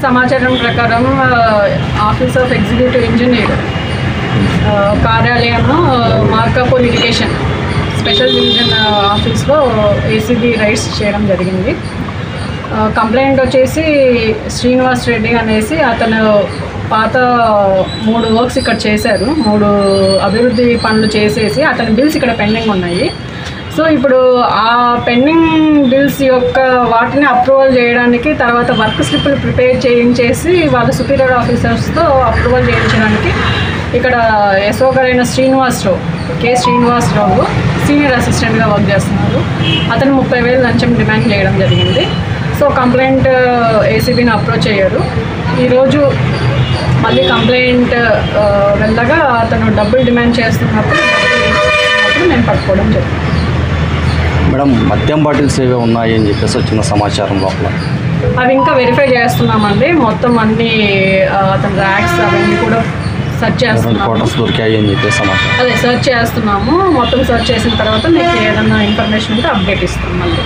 సమాచారం ప్రకారం office of executive engineer కార్యాలయం మార్కాపూర్ ఇరిగేషన్ స్పెషల్ డివిజన్ ఆఫీస్లో ఏసీబీ రైడ్స్ చేయడం జరిగింది. కంప్లైంట్ వచ్చేసి శ్రీనివాస్ రెడ్డి అనేసి అతను పాత 3 వర్క్స్ ఇక్కడ చేశారు. 3 అభివృద్ధి పనులు చేసేసి అతని బిల్స్ ఇక్కడ పెండింగ్ ఉన్నాయి. సో ఇప్పుడు ఆ పెండింగ్ బిల్స్ యొక్క వాటిని అప్రూవల్ చేయడానికి, తర్వాత వర్క్ స్లిప్లు ప్రిపేర్ చేయించేసి వాళ్ళ సుపీరియర్ ఆఫీసర్స్తో అప్రూవల్ చేయించడానికి ఇక్కడ ఎస్ఓ గారైన కే శ్రీనివాసరావు సీనియర్ అసిస్టెంట్గా వర్క్ చేస్తున్నారు. అతను 30,000 లంచం డిమాండ్ చేయడం జరిగింది. సో కంప్లైంట్ ఏసీబీని అప్రోచ్ అయ్యారు. ఈరోజు మళ్ళీ కంప్లైంట్ వెళ్ళగా అతను డబ్బులు డిమాండ్ చేస్తున్నప్పుడు మేము పట్టుకోవడం జరిగింది. మేడం, మద్యం బాటిల్స్ ఏవే ఉన్నాయి అని చెప్పేసి వచ్చిన సమాచారం లోపల అవి ఇంకా వెరిఫై చేస్తున్నామండి. మొత్తం అన్ని అతని ర్యాక్స్ అవన్నీ కూడా సెర్చ్ చేస్తున్నాము. దొరికాయి అని చెప్పేసి సమాచారం అదే సెర్చ్ చేస్తున్నాము. మొత్తం సెర్చ్ చేసిన తర్వాత మీకు ఏదైనా ఇన్ఫర్మేషన్ ఉంటే అప్డేట్ ఇస్తాం మళ్ళీ.